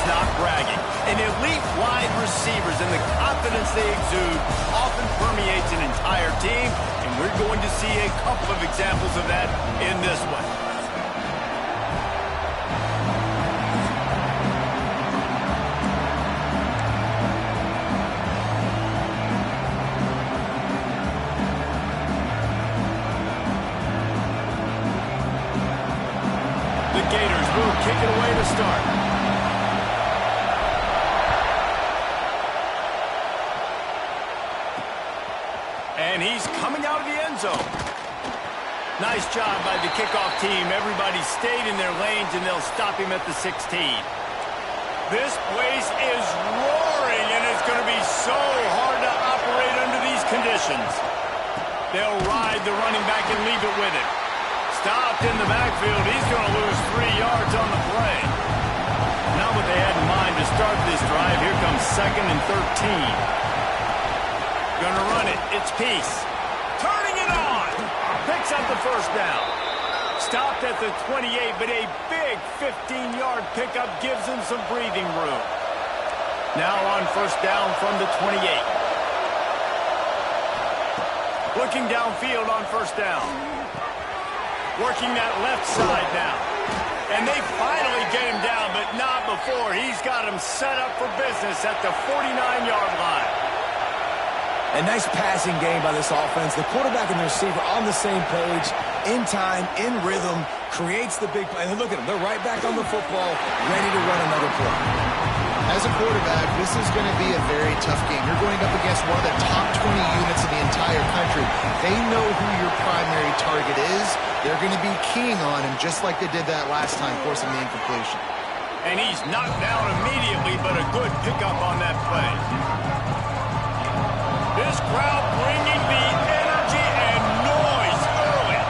not bragging. An elite wide receivers and the confidence they exude often permeates an entire team, and we're going to see a couple of examples of that in this one. Gators will kick it away to start. And he's coming out of the end zone. Nice job by the kickoff team. Everybody stayed in their lanes, and they'll stop him at the 16. This place is roaring, and it's going to be so hard to operate under these conditions. They'll ride the running back and leave it with him. Stopped in the backfield. He's going to lose 3 yards on the play. Not what they had in mind to start this drive. Here comes 2nd and 13. Going to run it. It's Peace. Turning it on. Picks up the first down. Stopped at the 28, but a big 15-yard pickup gives him some breathing room. Now on first down from the 28. Looking downfield on first down. Working that left side now. And they finally get him down, but not before. He's got him set up for business at the 49-yard line. A nice passing game by this offense. The quarterback and the receiver on the same page, in time, in rhythm, creates the big play. And look at them. They're right back on the football, ready to run another play. As a quarterback, this is going to be a very tough game. You're going up against one of the top 20 units in the entire country. They know who your primary target is. They're going to be keying on him just like they did that last time, forcing the incompletion. And he's knocked down immediately, but a good pickup on that play. This crowd bringing the energy and noise early.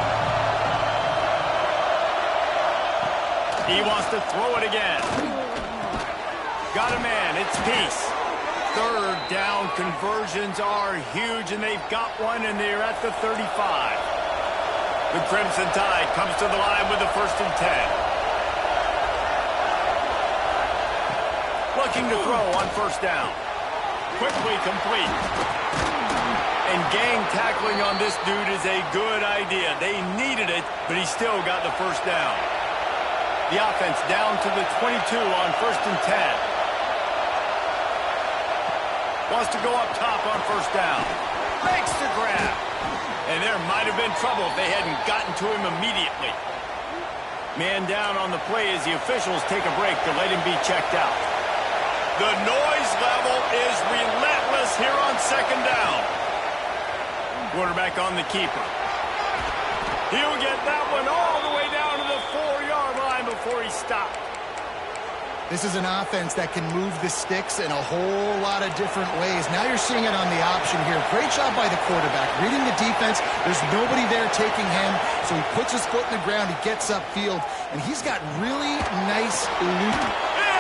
He wants to throw it again. Got a man. It's Peace. Third down conversions are huge, and they've got one, and they're at the 35. The Crimson Tide comes to the line with the 1st and 10. Looking to throw on first down. Quickly complete. And gang tackling on this dude is a good idea. They needed it, but he still got the first down. The offense down to the 22 on 1st and 10. Wants to go up top on first down. Makes the grab. And there might have been trouble if they hadn't gotten to him immediately. Man down on the play as the officials take a break to let him be checked out. The noise level is relentless here on 2nd down. Quarterback on the keeper. He'll get that one all the way down to the 4-yard line before he stopped. This is an offense that can move the sticks in a whole lot of different ways. Now you're seeing it on the option here. Great job by the quarterback. Reading the defense, there's nobody there taking him, so he puts his foot in the ground, he gets upfield, and he's got really nice loop.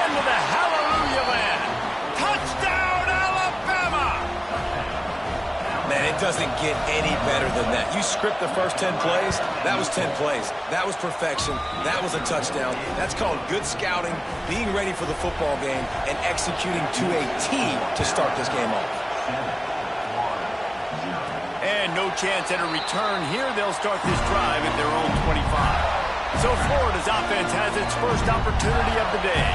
Into the hallelujah land. Touchdown, Alabama! Man, it doesn't get any better than that. You script the first 10 plays, that was 10 plays. That was perfection. That was a touchdown. That's called good scouting, being ready for the football game, and executing to a team to start this game off. And no chance at a return here. They'll start this drive at their own 25. So Florida's offense has its first opportunity of the day.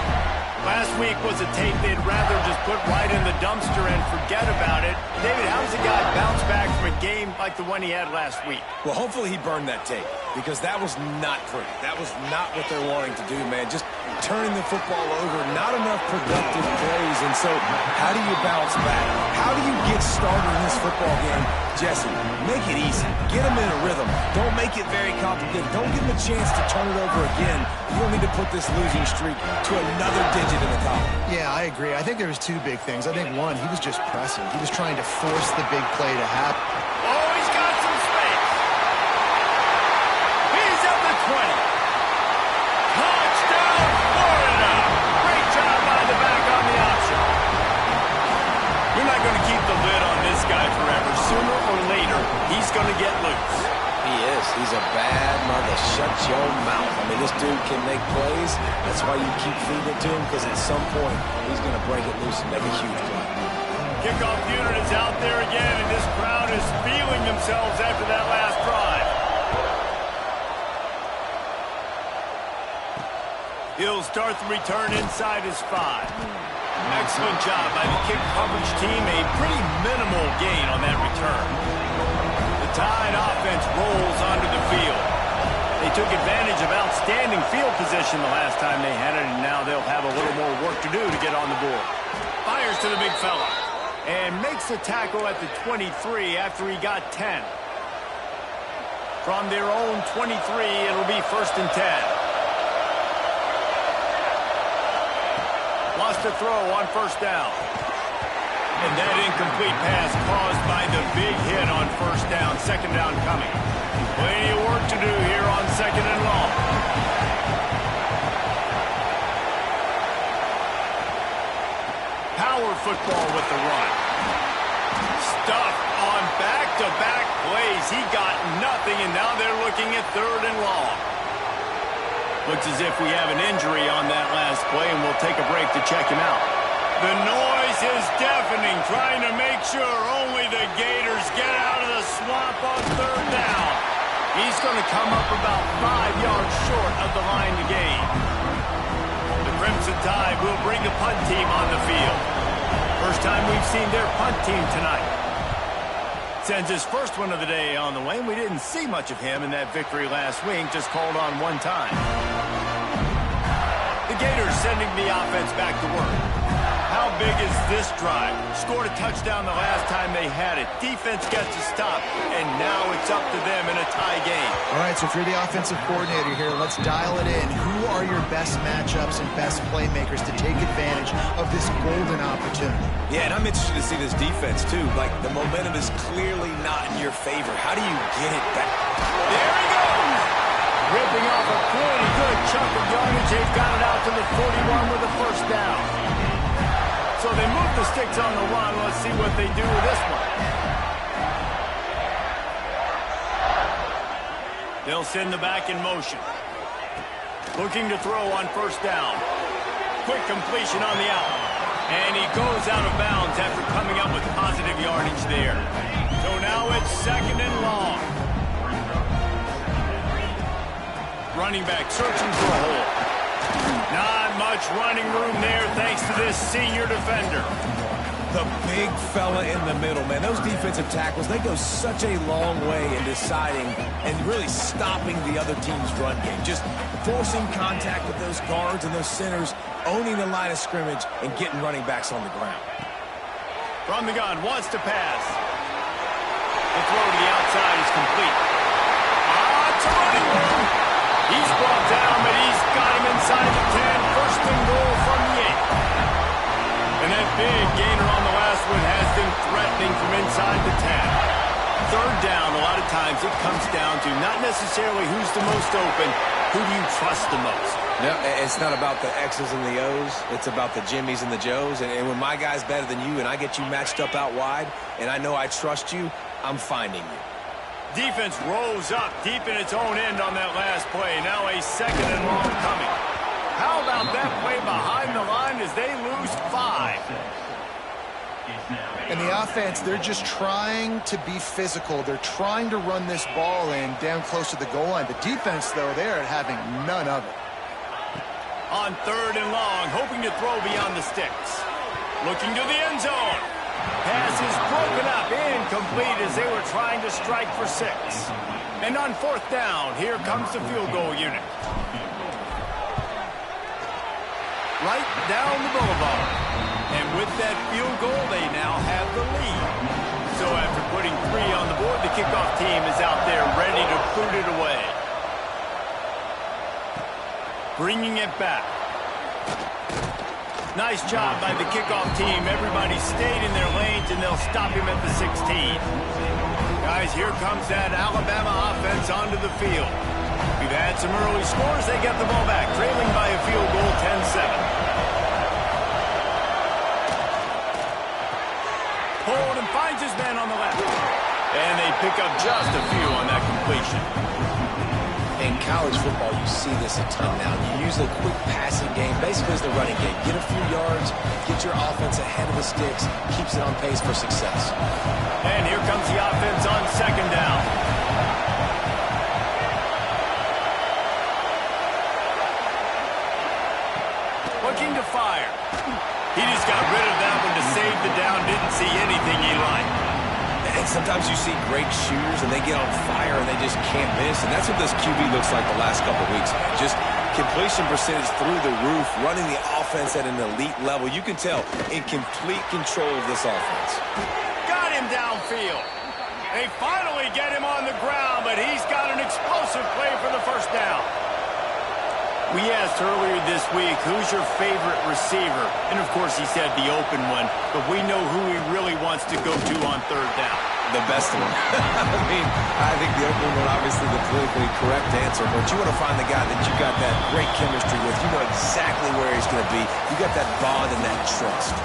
Last week was a tape they'd rather just put right in the dumpster and forget about it. David, how does a guy bounce back from a game like the one he had last week? Well, hopefully he burned that tape, because that was not pretty. That was not what they're wanting to do, man. Just turning the football over, not enough productive plays. And so how do you bounce back? How do you get started in this football game? Jesse, make it easy. Get them in a rhythm. Don't make it very complicated. Don't give them a chance to turn it over again. You don't need to put this losing streak to another digit in the column. Yeah, I agree. I think there was two big things. I think, one, he was just pressing. He was trying to force the big play to happen. Oh, he's got some space. He's at the 20. Touchdown, Florida. Great job by the back on the option. You're not going to keep the lid on this guy forever. Sooner or later, he's going to get loose. He is. He's a bad mother shut your mouth. I mean, this dude can make plays. That's why you keep feeding it to him, because at some point, he's going to break it loose and make a huge play. Kickoff unit is out there again, and this crowd is feeling themselves after that last drive. He'll start the return inside his 5. Excellent job by the kick coverage team. A pretty minimal gain on that return. The Tide offense rolls onto the field. They took advantage of outstanding field position the last time they had it, and now they'll have a little more work to do to get on the board. Fires to the big fella. And makes the tackle at the 23 after he got 10. From their own 23, it'll be 1st and 10. Lost a throw on 1st down. And that incomplete pass caused by the big hit on 1st down. 2nd down coming. Plenty of work to do here on 2nd and long. Power football with the run. Stuffed on back-to-back plays. He got nothing, and now they're looking at 3rd and long. Looks as if we have an injury on that last play, and we'll take a break to check him out. The noise is deafening, trying to make sure only the Gators get out of the swamp on 3rd down. He's going to come up about 5 yards short of the line to gain. The Crimson Tide will bring the punt team on the field. First time we've seen their punt team tonight. Sends his first one of the day on the way, and we didn't see much of him in that victory last week, just called on one time. The Gators sending the offense back to work. How big is this drive? Scored a touchdown the last time they had it. Defense gets a stop, and now it's up to them in a tie game. All right, so if you're the offensive coordinator here, let's dial it in. Who are your best matchups and best playmakers to take advantage of this golden opportunity? Yeah, and I'm interested to see this defense, too. Like, the momentum is clearly not in your favor. How do you get it back? There he goes! Ripping off a pretty good chunk of yardage. They've got it out to the 41 with a 1st down. So they move the sticks on the run. Let's see what they do with this one. They'll send the back in motion. Looking to throw on 1st down. Quick completion on the out. And he goes out of bounds after coming up with positive yardage there. So now it's 2nd and long. Running back searching for a hole. Not much running room there thanks to this senior defender. The big fella in the middle, man. Those defensive tackles, they go such a long way in deciding and really stopping the other team's run game. Just forcing contact with those guards and those centers, owning the line of scrimmage, and getting running backs on the ground. From the gun, wants to pass. The throw to the outside is complete. It's a running room. He's brought down, but he's got him inside the 10. 1st and goal from the 8. And that big gainer on the last one has them threatening from inside the 10. 3rd down, a lot of times it comes down to not necessarily who's the most open, who do you trust the most? No, it's not about the X's and the O's. It's about the Jimmies and the Joes. And when my guy's better than you and I get you matched up out wide and I know I trust you, I'm finding you. Defense rose up deep in its own end on that last play. Now a 2nd and long coming. How about that play behind the line as they lose 5? And the offense, they're just trying to be physical. They're trying to run this ball in down close to the goal line. The defense, though, they're having none of it. On 3rd and long, hoping to throw beyond the sticks. Looking to the end zone. Pass is broken up, incomplete as they were trying to strike for 6. And on 4th down, here comes the field goal unit. Right down the boulevard. And with that field goal, they now have the lead. So after putting 3 on the board, the kickoff team is out there ready to boot it away. Bringing it back. Nice job by the kickoff team. Everybody stayed in their lanes, and they'll stop him at the 16. Guys, here comes that Alabama offense onto the field. We've had some early scores. They get the ball back, trailing by a field goal, 10-7. Hold and finds his man on the left. And they pick up just a few on that completion. And college football, you see this a ton now. You use a quick passing game, basically as the running game. Get a few yards, get your offense ahead of the sticks, keeps it on pace for success. And here comes the offense on second down. Looking to fire. He just got rid of that one to save the down. Didn't see anything he liked. And sometimes you see great shooters, and they get on fire, and they just can't miss. And that's what this QB looks like the last couple weeks, man. Just completion percentage through the roof, running the offense at an elite level. You can tell in complete control of this offense. Got him downfield. They finally get him on the ground, but he's got an explosive play for the first down. We asked earlier this week, who's your favorite receiver? And, of course, he said the open one, but we know who he really wants to go to on third down. The best one. I think the open one, obviously the politically correct answer, but you want to find the guy that you got that great chemistry with. You know exactly where he's going to be. You got that bond and that trust.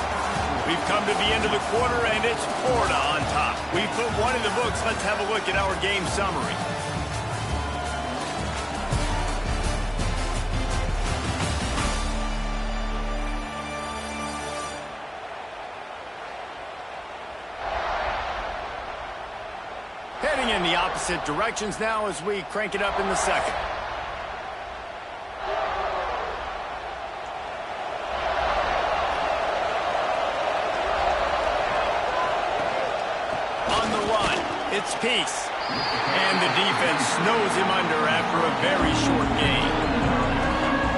We've come to the end of the quarter, and it's Florida on top. We put one in the books. Let's have a look at our game summary. Heading in the opposite directions now as we crank it up in the second. On the run, it's Peace. And the defense snows him under after a very short game.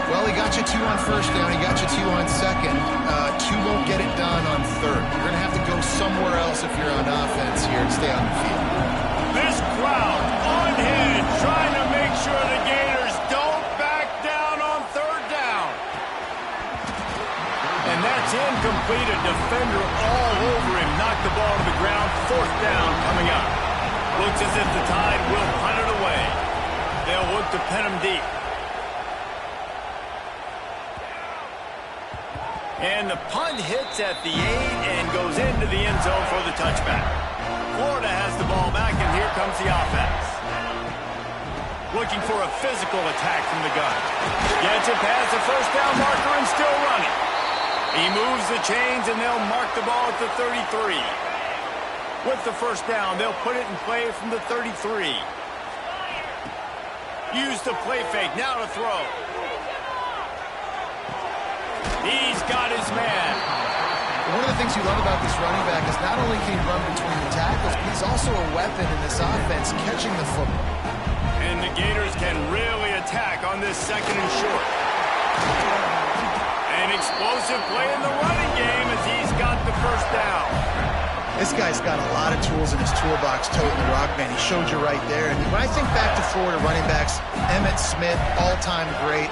Well, he got you 2 on first down. He got you 2 on second. 2 won't get it done on third. You're going to have to go somewhere else if you're on offense here and stay on the field. This crowd on edge, trying to make sure the Gators don't back down on third down. And that's incomplete. A defender all over him. Knocked the ball to the ground. Fourth down coming up. Looks as if the Tide will punt it away. They'll look to pin him deep. And the punt hits at the 8 and goes into the end zone for the touchback. Florida has the ball back, and here comes the offense. Looking for a physical attack from the gun. Gets it past the first down marker and still running. He moves the chains, and they'll mark the ball at the 33. With the first down, they'll put it in play from the 33. Use the play fake, now to throw. He's got his man. One of the things you love about this running back is not only can he run between the tackles, but he's also a weapon in this offense, catching the football. And the Gators can really attack on this second and short. An explosive play in the running game as he's got the first down. This guy's got a lot of tools in his toolbox, toting the rock, man. He showed you right there. And when I think back to Florida running backs, Emmitt Smith, all-time great.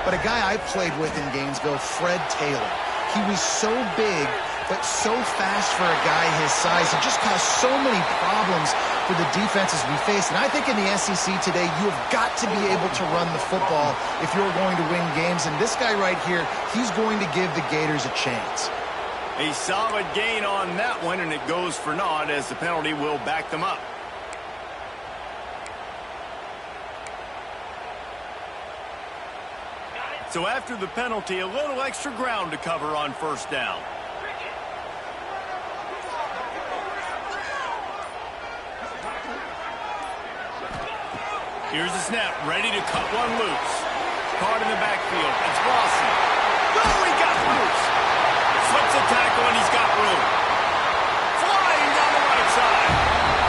But a guy I played with in Gainesville, Fred Taylor. He was so big, but so fast for a guy his size. It just caused so many problems for the defenses we face. And I think in the SEC today, you have got to be able to run the football if you're going to win games. And this guy right here, he's going to give the Gators a chance. A solid gain on that one, and it goes for naught as the penalty will back them up. So after the penalty, a little extra ground to cover on first down. Here's the snap, ready to cut one loose. Caught in the backfield, it's Lawson. Oh, he got loose. Flips the tackle, and he's got room. Flying down the right side.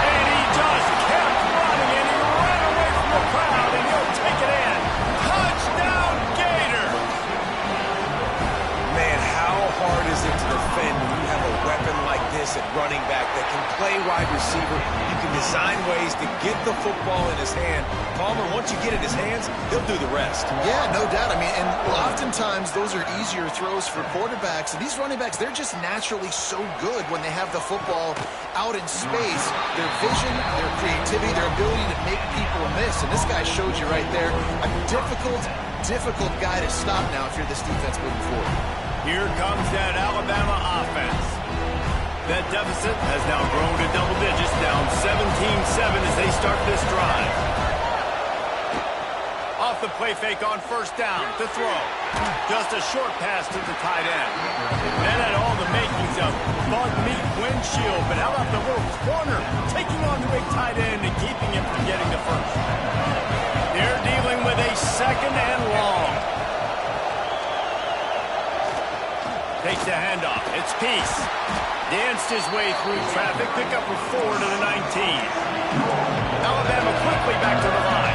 And he just kept running, and he ran away from the crowd, and he'll take it in. Touchdown, Gator! Man, how hard is it to defend when you have a weapon like this at running back that can play wide receiver? You can design ways to get the football in his hand. Palmer, once you get it in his hands, he'll do the rest. Yeah, no doubt. I mean, and oftentimes those are easier throws for quarterbacks. And these running backs, they're just naturally so good when they have the football out in space. Their vision, their creativity, their ability to make people miss. And this guy showed you right there a difficult guy to stop now if you're this defense moving forward. Here comes that Alabama offense. That deficit has now grown to double digits, down 17-7 as they start this drive. Off the play fake on first down to throw. Just a short pass to the tight end. That had all the makings of bug meat windshield, but how about the little corner taking on the big tight end and keeping him from getting the first? They're dealing with a second and long. Takes the handoff. It's Peace. Danced his way through traffic. Pick up a 4 to the 19. Alabama quickly back to the line.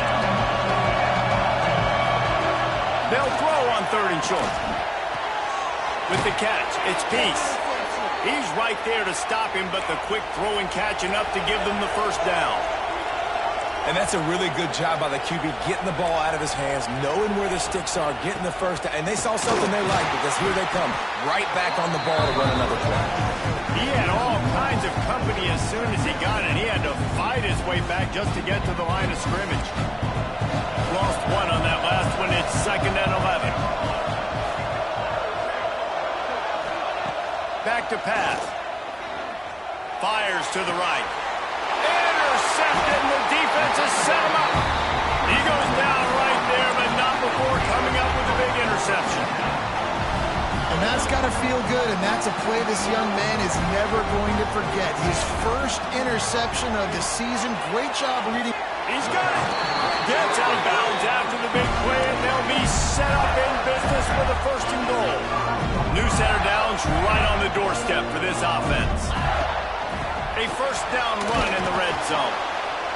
They'll throw on 3rd and short. With the catch, it's Peace. He's right there to stop him, but the quick throw and catch enough to give them the first down. And that's a really good job by the QB, getting the ball out of his hands, knowing where the sticks are, getting the first down. And they saw something they liked because here they come, right back on the ball to run another play. He had all kinds of company as soon as he got it. He had to fight his way back just to get to the line of scrimmage. Lost one on that last one. It's 2nd and 11. Back to pass. Fires to the right. Intercepted, and the defense has set him up. He goes down right there, but not before coming up with a big interception. And that's got to feel good, and that's a play this young man is never going to forget. His first interception of the season. Great job reading. He's got it. Gets out of bounds after the big play, and they'll be set up in business for the 1st and goal. New center downs right on the doorstep for this offense. A 1st down run in the red zone.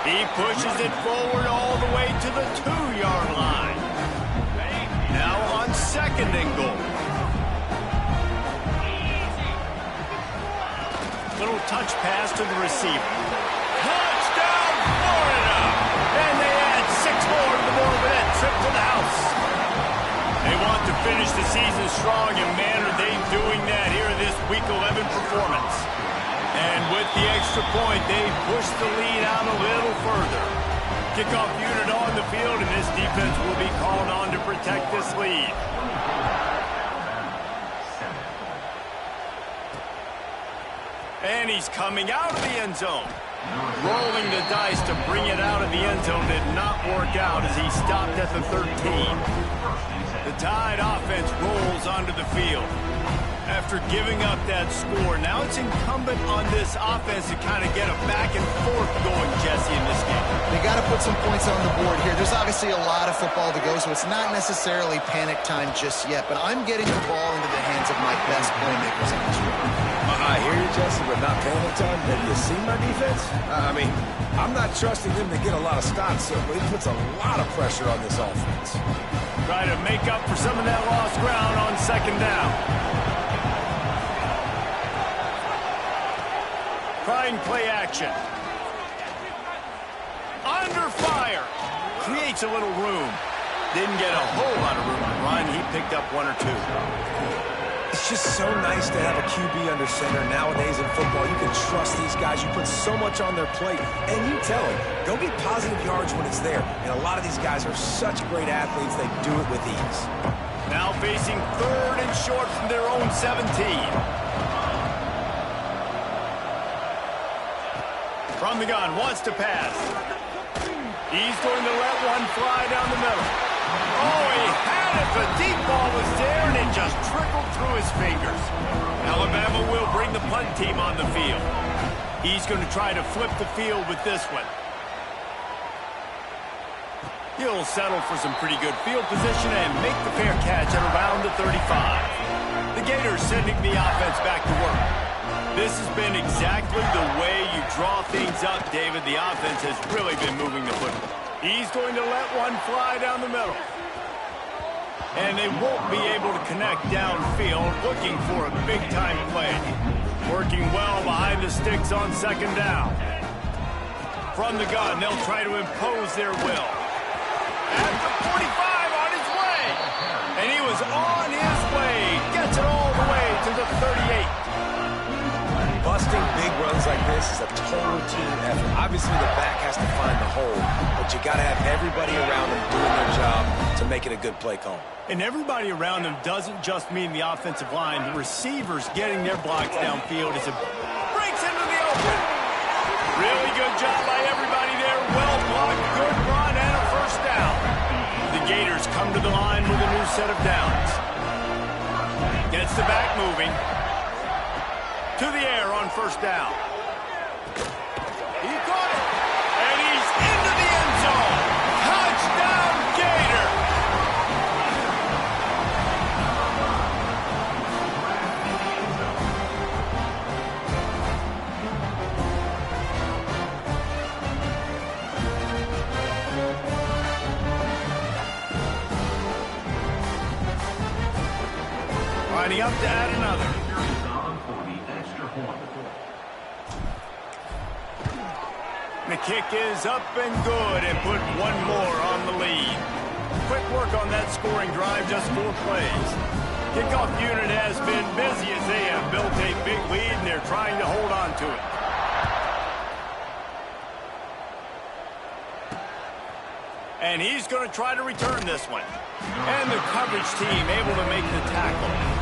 He pushes it forward all the way to the 2-yard line. Now on 2nd and goal. Little touch pass to the receiver. Touchdown, Florida! And they add 6 more to the board with that trip to the house. They want to finish the season strong, and man, are they doing that here in this Week 11 performance. And with the extra point, they push the lead out a little further. Kickoff unit on the field, and this defense will be called on to protect this lead. And he's coming out of the end zone. Rolling the dice to bring it out of the end zone did not work out as he stopped at the 13. The Tide offense rolls onto the field. After giving up that score, now it's incumbent on this offense to kind of get a back and forth going, Jesse, in this game. They got to put some points on the board here. There's obviously a lot of football to go, so it's not necessarily panic time just yet, but I'm getting the ball into the hands of my best playmakers in this room. I hear you, Jesse, but not panic time. Have you seen my defense? I'm not trusting them to get a lot of stops, so it puts a lot of pressure on this offense. Try to make up for some of that lost ground on 2nd down. Trying play action. Under fire. Creates a little room. Didn't get a whole lot of room to run. He picked up 1 or 2. It's just so nice to have a QB under center. Nowadays in football, you can trust these guys. You put so much on their plate, and you tell them, go get positive yards when it's there. And a lot of these guys are such great athletes, they do it with ease. Now facing 3rd and short from their own 17. From the gun, wants to pass. He's going to let one fly down the middle. Oh, he had it. The deep ball was there, and it just trickled through his fingers. Alabama will bring the punt team on the field. He's going to try to flip the field with this one. He'll settle for some pretty good field position and make the fair catch at around the 35. The Gators sending the offense back to work. This has been exactly the way you draw things up, David. The offense has really been moving the football. He's going to let one fly down the middle. And they won't be able to connect downfield, looking for a big-time play. Working well behind the sticks on 2nd down. From the gun, they'll try to impose their will. At the 45, on his way. And he was on his way. Gets it all the way to the 38. Busting big runs like this is a total team effort. Obviously, the back has to find the hole, but you got to have everybody around them doing their job to make it a good play call. And everybody around them doesn't just mean the offensive line. The receivers getting their blocks downfield as it breaks into the open. Really good job by everybody there. Well blocked, good run, and a 1st down. The line with a new set of downs. Gets the back moving. To the air on first down. He caught it. And he's into the end zone. Touchdown, Gator. Lining up to add another. The kick is up and good and put one more on the lead. Quick work on that scoring drive, just 4 plays. Kickoff unit has been busy as they have built a big lead and they're trying to hold on to it. And he's going to try to return this one. And the coverage team able to make the tackle.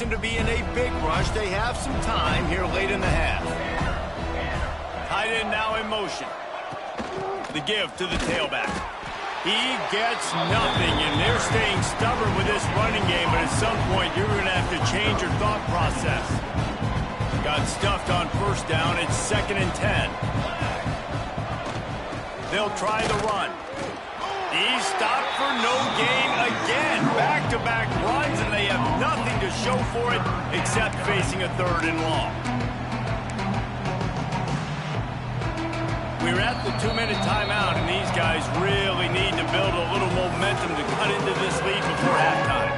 seem to be in a big rush. They have some time here late in the half. Tight end now in motion. The give to the tailback. He gets nothing, and they're staying stubborn with this running game, but at some point you're going to have to change your thought process. Got stuffed on first down. It's 2nd and 10. They'll try the run. He's stopped for no gain again. Back-to-back runs, and they have nothing to show for it except facing a 3rd and long. We're at the 2-minute timeout, and these guys really need to build a little momentum to cut into this lead before halftime.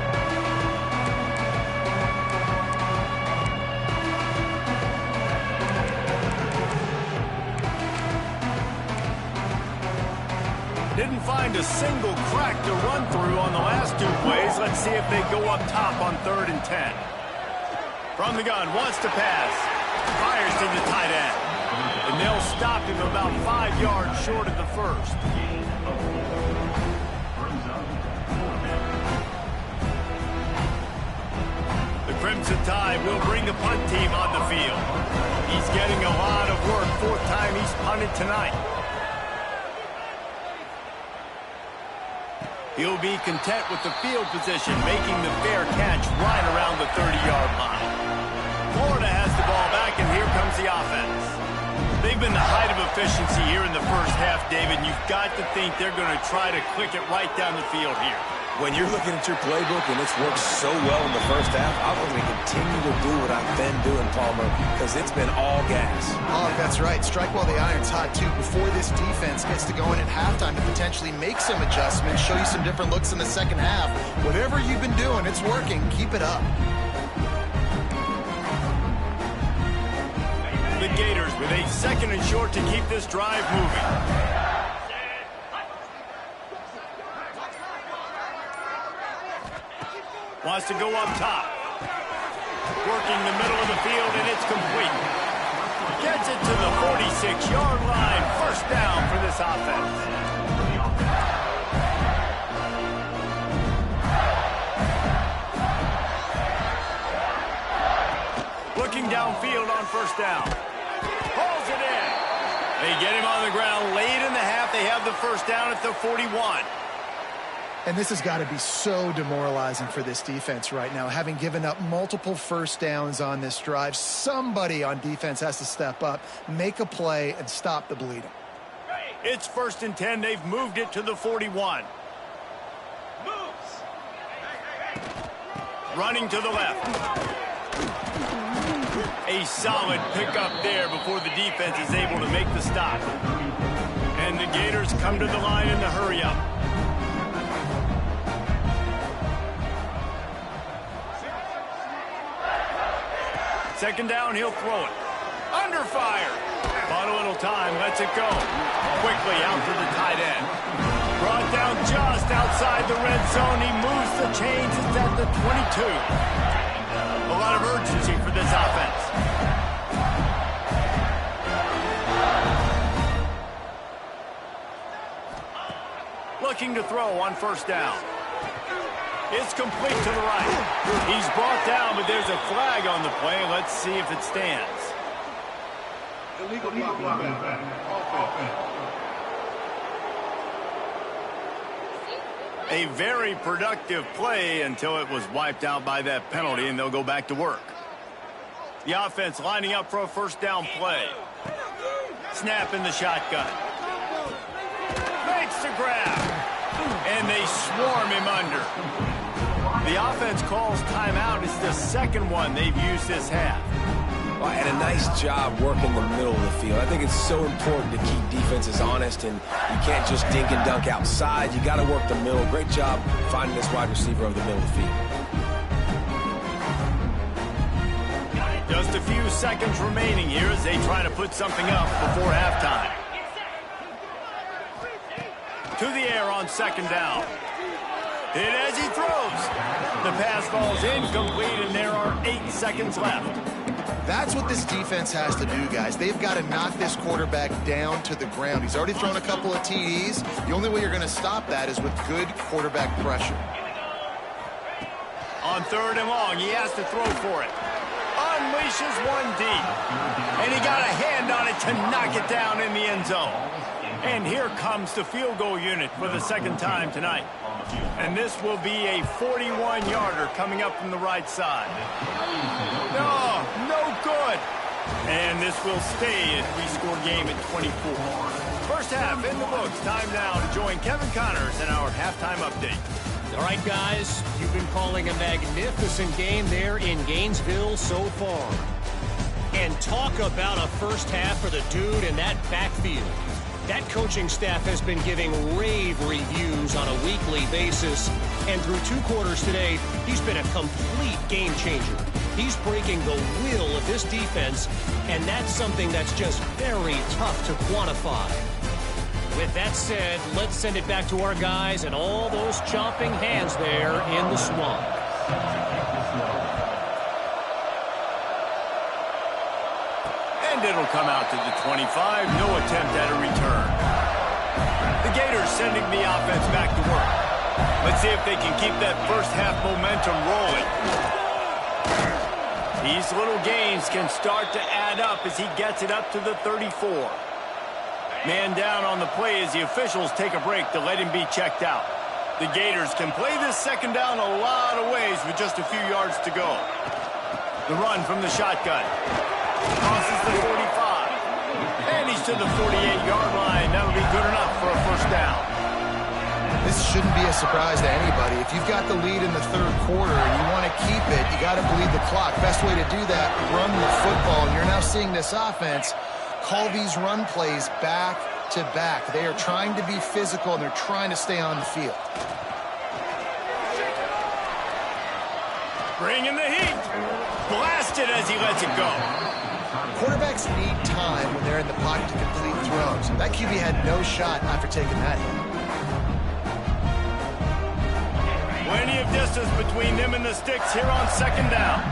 Didn't find a single crack to run through on the last 2 plays. Let's see if they go up top on 3rd and 10. From the gun, wants to pass. Fires to the tight end. And they'll stop him about 5 yards short of the first. The Crimson Tide will bring the punt team on the field. He's getting a lot of work. 4th time he's punted tonight. He'll be content with the field position, making the fair catch right around the 30-yard line. Florida has the ball back, and here comes the offense. They've been the height of efficiency here in the first half, David. You've got to think they're going to try to click it right down the field here. When you're looking at your playbook and it's worked so well in the first half, I'm going to continue to do what I've been doing, Palmer, because it's been all gas. Oh, that's right. Strike while the iron's hot, too, before this defense gets to going at halftime to potentially make some adjustments, show you some different looks in the second half. Whatever you've been doing, it's working. Keep it up. The Gators with a 2nd and short to keep this drive moving. Wants to go up top. Working the middle of the field, and it's complete. Gets it to the 46-yard line. 1st down for this offense. Looking downfield on 1st down. Pulls it in. They get him on the ground late in the half. They have the 1st down at the 41. And this has got to be so demoralizing for this defense right now. Having given up multiple 1st downs on this drive, somebody on defense has to step up, make a play, and stop the bleeding. It's 1st and 10. They've moved it to the 41. Running to the left. A solid pickup there before the defense is able to make the stop. And the Gators come to the line in the hurry-up. Second down, he'll throw it. Under fire. Bought a little time, lets it go. Quickly out to the tight end. Brought down just outside the red zone. He moves the chains. It's at the 22. A lot of urgency for this offense. Looking to throw on 1st down. It's complete to the right. He's brought down, but there's a flag on the play. Let's see if it stands. Illegal A very productive play until it was wiped out by that penalty, and they'll go back to work. The offense lining up for a 1st down play. Snap in the shotgun. Makes the grab. And they swarm him under. The offense calls timeout. It's the 2nd one they've used this half. Well, and a nice job working the middle of the field. I think it's so important to keep defenses honest, and you can't just dink and dunk outside. You got to work the middle. Great job finding this wide receiver over the middle of the field. Just a few seconds remaining here as they try to put something up before halftime. To the air on 2nd down. Hit as he throws. The pass falls incomplete, and there are 8 seconds left. That's what this defense has to do, guys. They've got to knock this quarterback down to the ground. He's already thrown a couple of TDs. The only way you're going to stop that is with good quarterback pressure. On On 3rd and long, he has to throw for it. Unleashes one deep. And he got a hand on it to knock it down in the end zone. And here comes the field goal unit for the second time tonight. And this will be a 41-yarder coming up from the right side. No good. And this will stay a 3-score game at 24. First half in the books. Time now to join Kevin Connors in our halftime update. All right, guys, you've been calling a magnificent game there in Gainesville so far. And talk about a first half for the dude in that backfield. That coaching staff has been giving rave reviews on a weekly basis. And through 2 quarters today, he's been a complete game changer. He's breaking the will of this defense, and that's something that's just very tough to quantify. With that said, let's send it back to our guys and all those chomping hands there in the swamp. And it'll come out to the 25. No attempt at a return. The Gators sending the offense back to work. Let's see if they can keep that first half momentum rolling. These little gains can start to add up as he gets it up to the 34. Man down on the play as the officials take a break to let him be checked out. The Gators can play this second down a lot of ways with just a few yards to go. The run from the shotgun. Crosses the 45. And he's to the 48-yard line. That'll be good enough for a first down. This shouldn't be a surprise to anybody. If you've got the lead in the 3rd quarter and you want to keep it, you got to bleed the clock. Best way to do that, run the football. And you're now seeing this offense call these run plays back to back. They are trying to be physical, and they're trying to stay on the field. Bringing the heat. Blasted as he lets it go. Quarterbacks need time when they're in the pocket to complete throws. That QB had no shot after taking that hit. Plenty of distance between them and the sticks here on second down.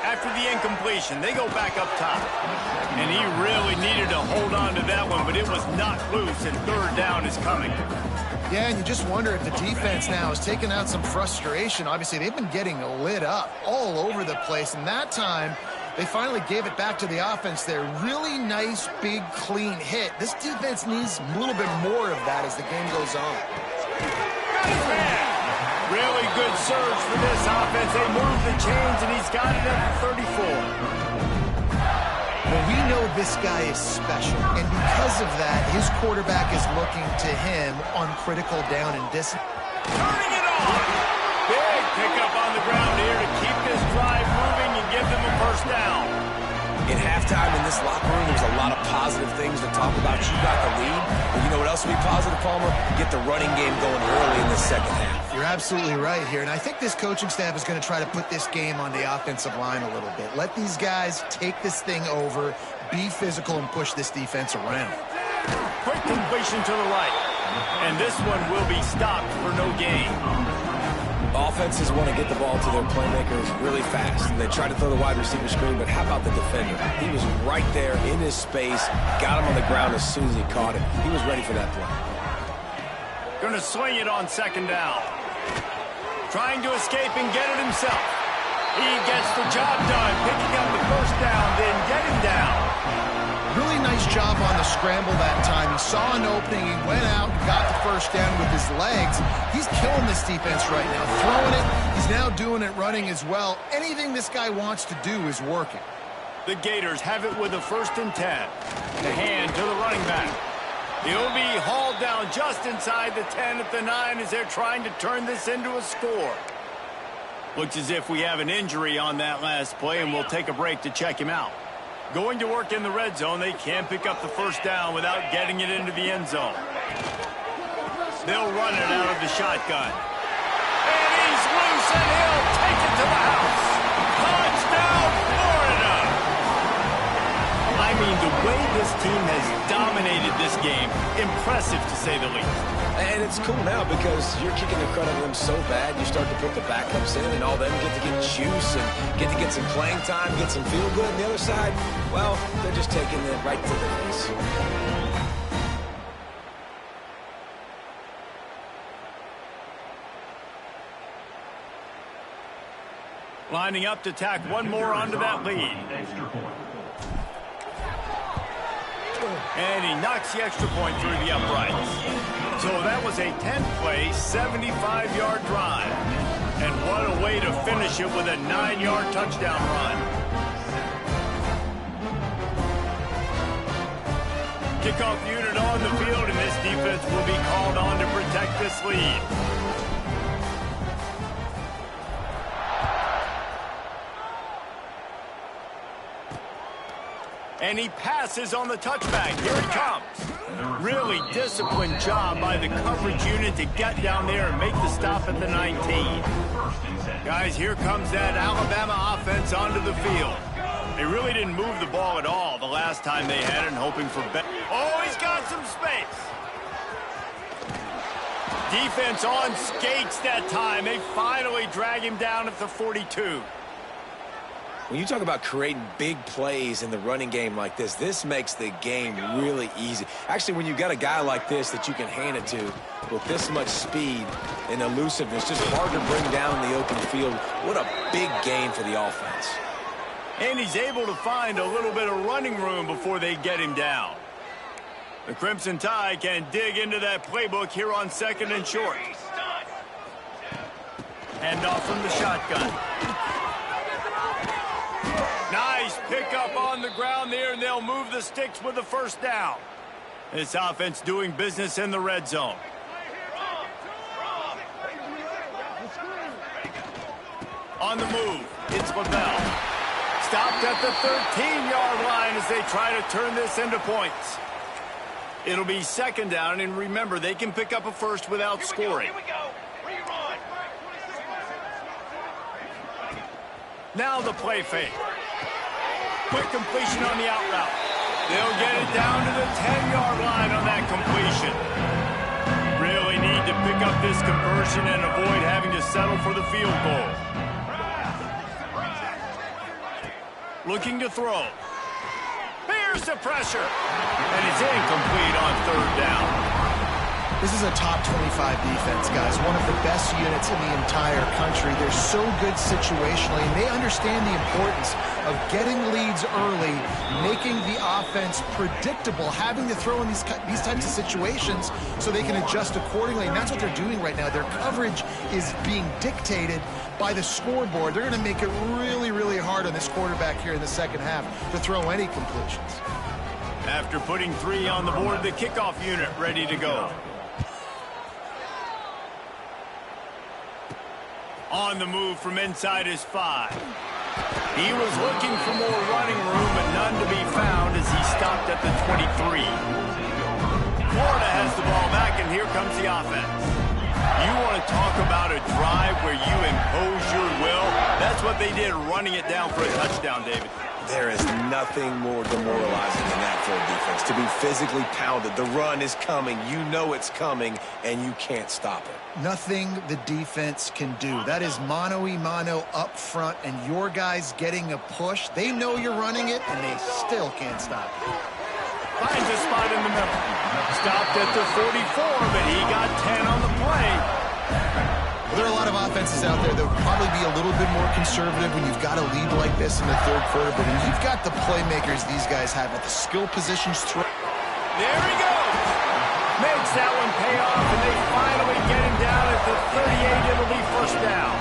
After the incompletion, they go back up top. And he really needed to hold on to that one, but it was knocked loose, and 3rd down is coming. Yeah, and you just wonder if the defense now is taking out some frustration. Obviously, they've been getting lit up all over the place, and that time they finally gave it back to the offense there. Really nice, big, clean hit. This defense needs a little bit more of that as the game goes on. Got his man. Really good surge for this offense. They move the chains, and he's got it at the 34. Well, we know this guy is special, and because of that, his quarterback is looking to him on critical down and distance. Turning it on. Big pickup on the ground here to keep this drive moving and give them a first down. In halftime in this locker room, there's a lot of positive things to talk about. You got the lead, but you know what else will be positive, Palmer? Get the running game going early in the second half. You're absolutely right here, and I think this coaching staff is going to try to put this game on the offensive line a little bit. Let these guys take this thing over, be physical, and push this defense around. Quick completion to the right, and this one will be stopped for no gain. Offenses want to get the ball to their playmakers really fast. And they try to throw the wide receiver screen, but how about the defender? He was right there in his space, got him on the ground as soon as he caught it. He was ready for that play. Going to swing it on second down. Trying to escape and get it himself. He gets the job done, picking up the first down, then getting down. Really nice job on the scramble that time. He saw an opening, he went out and got the first down with his legs. He's killing this defense right now, throwing it. He's now doing it running as well. Anything this guy wants to do is working. The Gators have it with a 1st and 10. The hand to the running back. He'll be hauled down just inside the 10 at the 9 as they're trying to turn this into a score. Looks as if we have an injury on that last play, and we'll take a break to check him out. Going to work in the red zone, they can't pick up the first down without getting it into the end zone. They'll run it out of the shotgun. And he's loose, and he'll take it to the house. Touchdown, Florida! I mean, the way this team has dominated this game, impressive to say the least. And it's cool now because you're kicking the crud out of them so bad, you start to put the backups in, and all them get to get juice and get to get some playing time, get some feel good. And the other side, well, they're just taking it right to the face. Lining up to tack one more onto that lead. And he knocks the extra point through the uprights. So that was a 10-play, 75-yard drive. And what a way to finish it with a 9-yard touchdown run. Kickoff unit on the field, and this defense will be called on to protect this lead. And he passes on the touchback. Here it comes. Really disciplined job by the coverage unit to get down there and make the stop at the 19. Guys, here comes that Alabama offense onto the field. They really didn't move the ball at all the last time they had it, hoping for better. Oh, he's got some space. Defense on skates that time. They finally drag him down at the 42. When you talk about creating big plays in the running game like this makes the game really easy. Actually, when you've got a guy like this that you can hand it to with this much speed and elusiveness, just hard to bring down in the open field. What a big gain for the offense. And he's able to find a little bit of running room before they get him down. The Crimson Tide can dig into that playbook here on 2nd and short. Hand off from the shotgun. Nice pickup on the ground there, and they'll move the sticks with the first down. This offense doing business in the red zone. On the move, it's Lavelle. Stopped at the 13-yard line as they try to turn this into points. It'll be 2nd down, and remember, they can pick up a first without scoring. Now the play fake. Quick completion on the out route. They'll get it down to the 10-yard line on that completion. Really need to pick up this conversion and avoid having to settle for the field goal. Looking to throw. Here's the pressure. And it's incomplete on 3rd down. This is a top 25 defense, guys. One of the best units in the entire country. They're so good situationally, and they understand the importance of getting leads early, making the offense predictable, having to throw in these types of situations so they can adjust accordingly. And that's what they're doing right now. Their coverage is being dictated by the scoreboard. They're going to make it really, really hard on this quarterback here in the second half to throw any completions. After putting 3 on the board, the kickoff unit ready to go. On the move from inside his 5. He was looking for more running room, but none to be found as he stopped at the 23. Florida has the ball back, and here comes the offense. You want to talk about a drive where you impose your will? That's what they did, running it down for a touchdown, David. There is nothing more demoralizing than that for a defense. To be physically pounded. The run is coming. You know it's coming, and you can't stop it. Nothing the defense can do. That is mano-a-mano up front, and your guys getting a push. They know you're running it, and they still can't stop it. Finds a spot in the middle. Stopped at the 44, but he got 10 on the play. Well, there are a lot of offenses out there that would probably be a little bit more conservative when you've got a lead like this in the 3rd quarter, but when you've got the playmakers these guys have at the skill positions. There he goes. Makes that one pay off, and they finally get him down at the 38. It'll be 1st down.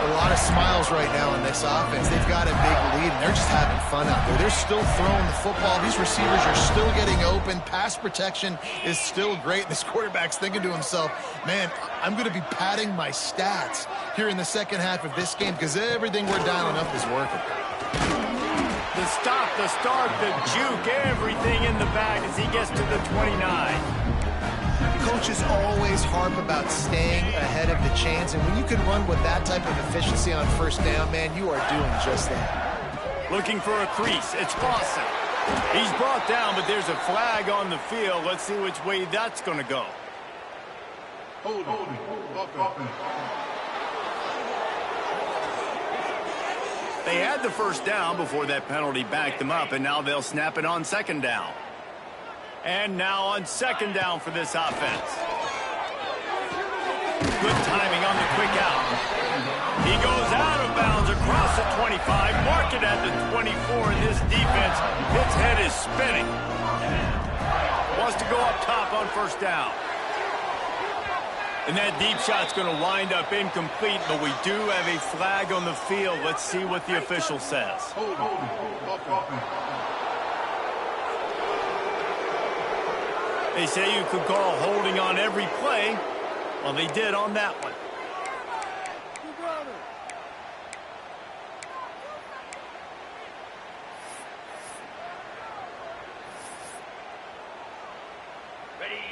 A lot of smiles right now on this offense. They've got a big lead, and they're just having fun out there. They're still throwing the football. These receivers are still getting open. Pass protection is still great. This quarterback's thinking to himself, man, I'm going to be padding my stats here in the second half of this game because everything we're dialing up is working. The stop, the start, the juke, everything in the bag as he gets to the 29. Coaches always harp about staying ahead of the chains, and when you can run with that type of efficiency on 1st down, man, you are doing just that. Looking for a crease. It's Clausen. He's brought down, but there's a flag on the field. Let's see which way that's going to go. They had the first down before that penalty backed them up, and now they'll snap it on second down. And now on second down for this offense. Good timing on the quick out. He goes out of bounds across the 25, mark it at the 24, and this defense, its head is spinning. Wants to go up top on first down. And that deep shot's going to wind up incomplete, but we do have a flag on the field. Let's see what the official says. They say you could call holding on every play. Well, they did on that one.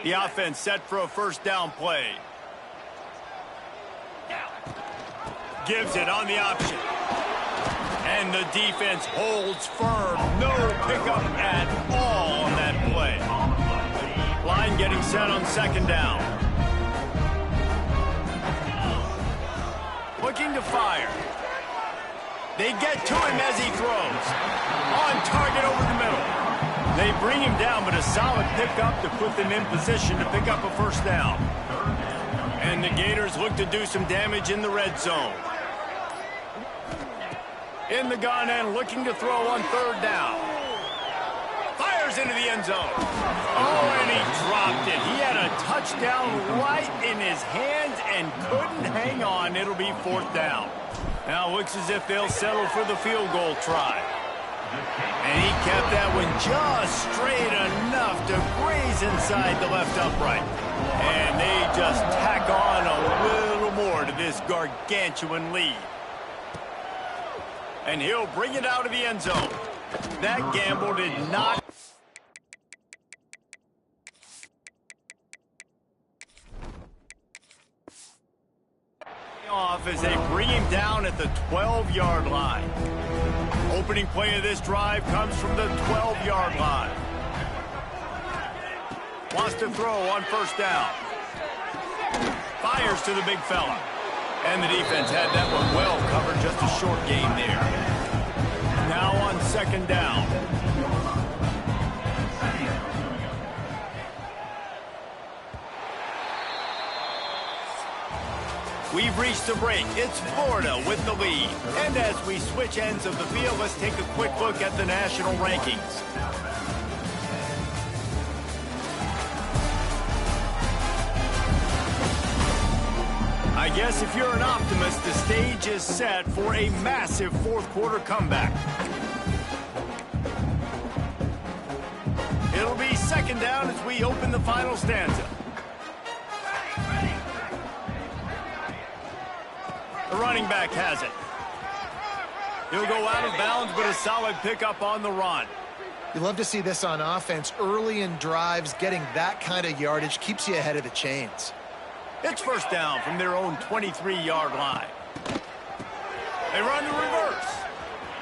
The offense set for a first down play. Gives it on the option. And the defense holds firm. No pickup at all on that play. Line getting set on second down. Looking to fire. They get to him as he throws. On target over the middle. They bring him down, but a solid pickup to put them in position to pick up a first down. And the Gators look to do some damage in the red zone. In the gun and looking to throw on third down. Fires into the end zone. Oh, and he dropped it. He had a touchdown right in his hands and couldn't hang on. It'll be fourth down. Now looks as if they'll settle for the field goal try. And he kept that one just straight enough to graze inside the left upright. And they just tack on a little more to this gargantuan lead. And he'll bring it out of the end zone. That gamble did not. Off as they bring him down at the 12-yard line. Opening play of this drive comes from the 12-yard line. Wants to throw on first down. Fires to the big fella. And the defense had that one well covered, just a short gain there. Now on second down. We've reached the break. It's Florida with the lead. And as we switch ends of the field, let's take a quick look at the national rankings. I guess if you're an optimist, the stage is set for a massive fourth quarter comeback. It'll be second down as we open the final stanza. The running back has it. He'll go out of bounds, but a solid pickup on the run. You love to see this on offense. Early in drives, getting that kind of yardage keeps you ahead of the chains. It's first down from their own 23-yard line. They run the reverse.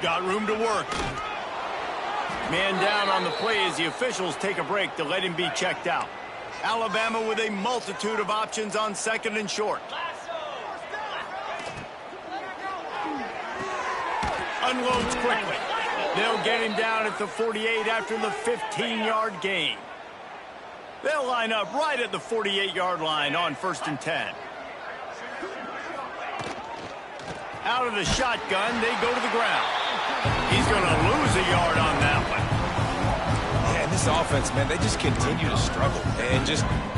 Got room to work. Man down on the play as the officials take a break to let him be checked out. Alabama with a multitude of options on second and short. Unloads quickly. They'll get him down at the 48 after the 15-yard gain. They'll line up right at the 48-yard line on first and 10. Out of the shotgun, they go to the ground. He's going to lose a yard on that one. Yeah, and this offense, man, they just continue to struggle. And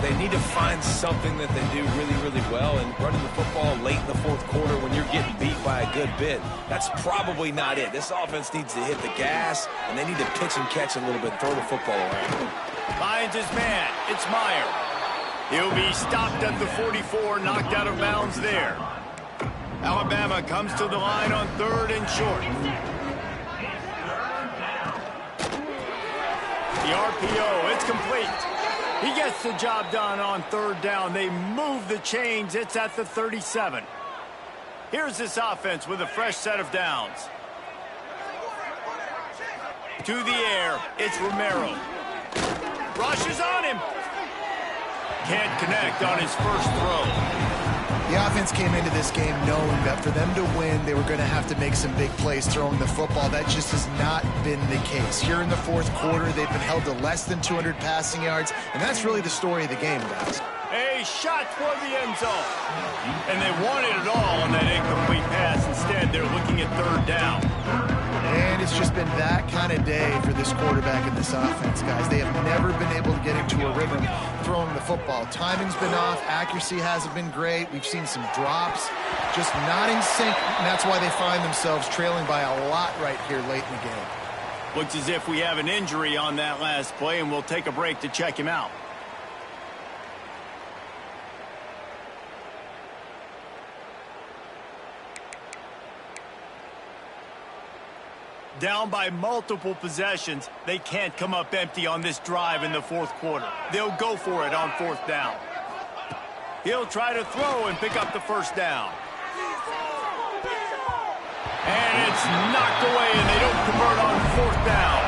they need to find something that they do really, really well. And running the football late in the fourth quarter when you're getting beat by a good bit, that's probably not it. This offense needs to hit the gas, and they need to pitch and catch a little bit, throw the football around. Finds his man. It's Meyer. He'll be stopped at the 44, knocked out of bounds there. Alabama comes to the line on third and short. The RPO, it's complete. He gets the job done on third down. They move the chains. It's at the 37. Here's this offense with a fresh set of downs. To the air, it's Romero. Rushes on him. Can't connect on his first throw. The offense came into this game knowing that for them to win, they were going to have to make some big plays throwing the football. That just has not been the case. Here in the fourth quarter, they've been held to less than 200 passing yards, and that's really the story of the game, guys. A shot toward the end zone. And they wanted it all on that incomplete pass. Instead, they're looking at third down. And it's just been that kind of day for this quarterback and this offense, guys. They have never been able to get into a rhythm throwing the football. Timing's been off. Accuracy hasn't been great. We've seen some drops. Just not in sync, and that's why they find themselves trailing by a lot right here late in the game. Looks as if we have an injury on that last play, and we'll take a break to check him out. Down by multiple possessions, they can't come up empty on this drive in the fourth quarter. They'll go for it on fourth down. He'll try to throw and pick up the first down. And it's knocked away, and they don't convert on fourth down.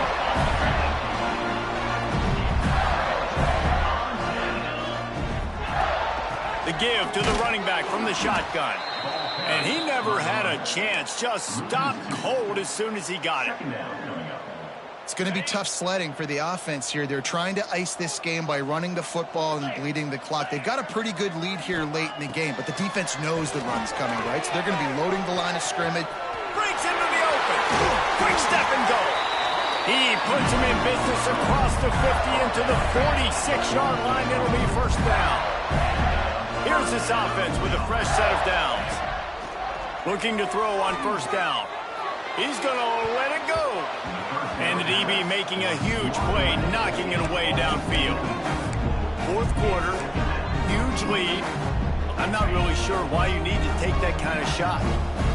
The give to the running back from the shotgun. And he never had a chance, just stopped cold as soon as he got it. It's going to be tough sledding for the offense here. They're trying to ice this game by running the football and bleeding the clock. They've got a pretty good lead here late in the game, but the defense knows the run's coming, right? So they're going to be loading the line of scrimmage. Breaks into the open. Quick step and go. He puts him in business across the 50 into the 46-yard line. It'll be first down. Here's this offense with a fresh set of downs. Looking to throw on first down. He's going to let it go. And the DB making a huge play, knocking it away downfield. Fourth quarter, huge lead. I'm not really sure why you need to take that kind of shot.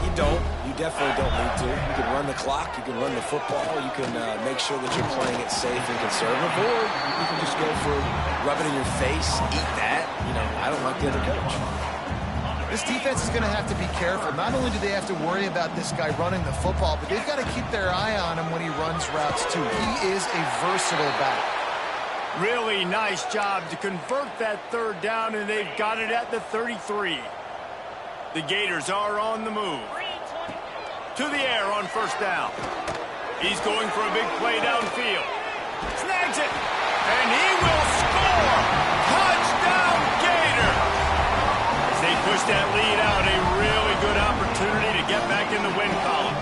You don't. You definitely don't need to. You can run the clock. You can run the football. You can make sure that you're playing it safe and conservative. Or you can just go for rub it in your face, eat that. You know, I don't like the other coach. This defense is going to have to be careful. Not only do they have to worry about this guy running the football, but they've got to keep their eye on him when he runs routes, too. He is a versatile back. Really nice job to convert that third down, and they've got it at the 33. The Gators are on the move. To the air on first down. He's going for a big play downfield. Snags it, and he will score! Touchdown, Gator! As they push that lead out, a really good opportunity to get back in the win column.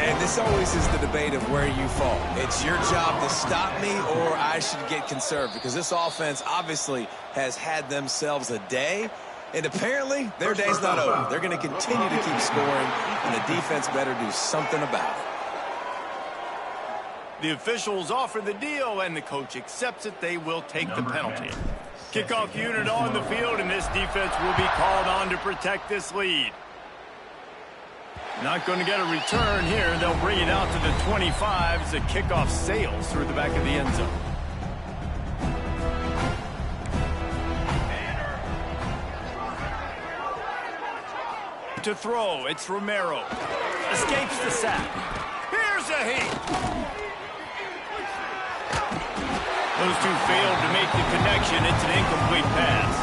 And this always is the debate of where you fall. It's your job to stop me, or I should get conserved, because this offense obviously has had themselves a day, and apparently their day's not over. They're going to continue to keep scoring, and the defense better do something about it. The officials offer the deal, and the coach accepts it. They will take the penalty. Kickoff unit on the field, and this defense will be called on to protect this lead. Not going to get a return here. They'll bring it out to the 25 as the kickoff sails through the back of the end zone. To throw, it's Romero. Escapes the sack. Here's a heat. Those two failed to make the connection. It's an incomplete pass.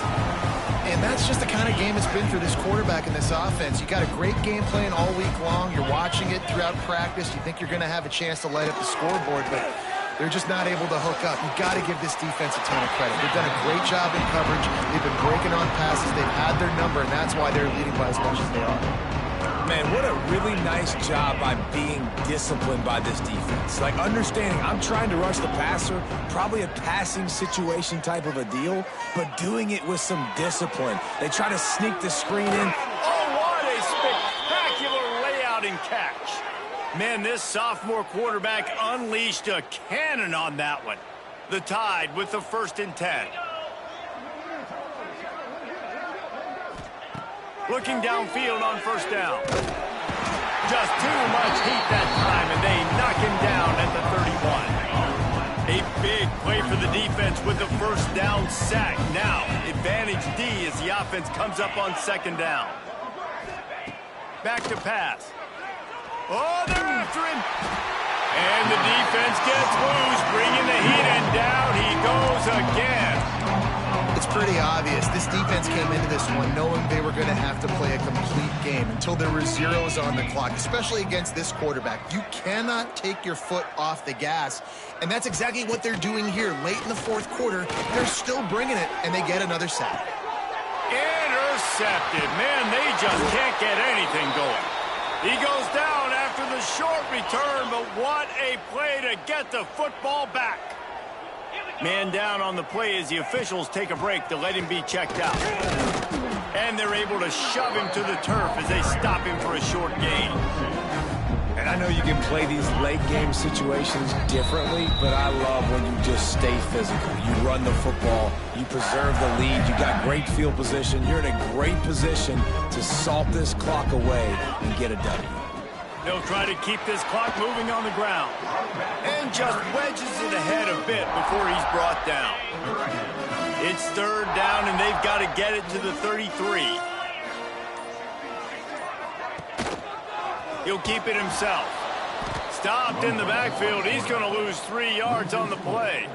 And that's just the kind of game it's been for this quarterback and this offense. You got a great game plan all week long. You're watching it throughout practice. You think you're going to have a chance to light up the scoreboard, but they're just not able to hook up. You've got to give this defense a ton of credit. They've done a great job in coverage. They've been breaking on passes. They've had their number, and that's why they're leading by as much as they are. Man, what a really nice job by being disciplined by this defense. Like, understanding I'm trying to rush the passer, probably a passing situation type of a deal, but doing it with some discipline. They try to sneak the screen in. Oh, what a spectacular layout and catch. Man, this sophomore quarterback unleashed a cannon on that one. The Tide with the 1st and 10. Looking downfield on first down. Just too much heat that time, and they knock him down at the 31. A big play for the defense with the first down sack. Now, advantage D as the offense comes up on 2nd down. Back to pass. Oh, they're after him. And the defense gets loose, bringing the heat, and down he goes again. It's pretty obvious. This defense came into this one knowing they were going to have to play a complete game until there were zeros on the clock, especially against this quarterback. You cannot take your foot off the gas, and that's exactly what they're doing here. Late in the fourth quarter, they're still bringing it, and they get another sack. Intercepted. Man, they just can't get anything going. He goes down after the short return, but what a play to get the football back. Man down on the play as the officials take a break to let him be checked out. And they're able to shove him to the turf as they stop him for a short gain. And I know you can play these late game situations differently, but I love when you just stay physical. You run the football, you preserve the lead, you got great field position, you're in a great position to salt this clock away and get a W. They'll try to keep this clock moving on the ground. And just wedges it ahead a bit before he's brought down. It's third down, and they've got to get it to the 33. He'll keep it himself. Stopped in the backfield. He's going to lose 3 yards on the play.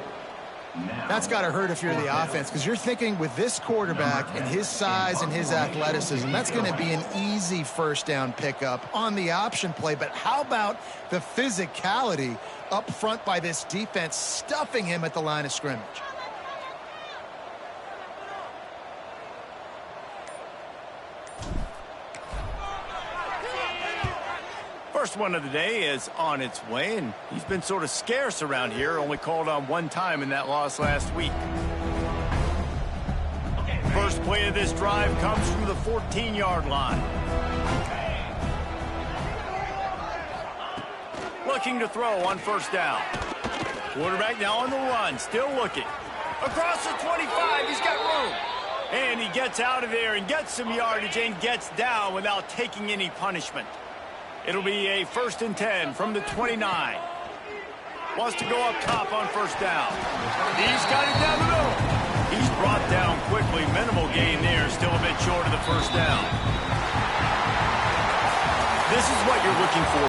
That's got to hurt if you're the offense, because you're thinking with this quarterback and his size and his athleticism, that's going to be an easy first down pickup on the option play. But how about the physicality up front by this defense, stuffing him at the line of scrimmage? First one of the day is on its way, and he's been sort of scarce around here, only called on one time in that loss last week. First play of this drive comes from the 14-yard line. Looking to throw on first down. Quarterback now on the run, still looking. Across the 25, he's got room. And he gets out of there and gets some yardage and gets down without taking any punishment. It'll be a 1st and 10 from the 29. Wants to go up top on first down. He's got it down the middle. He's brought down quickly. Minimal gain there. Still a bit short of the first down. This is what you're looking for.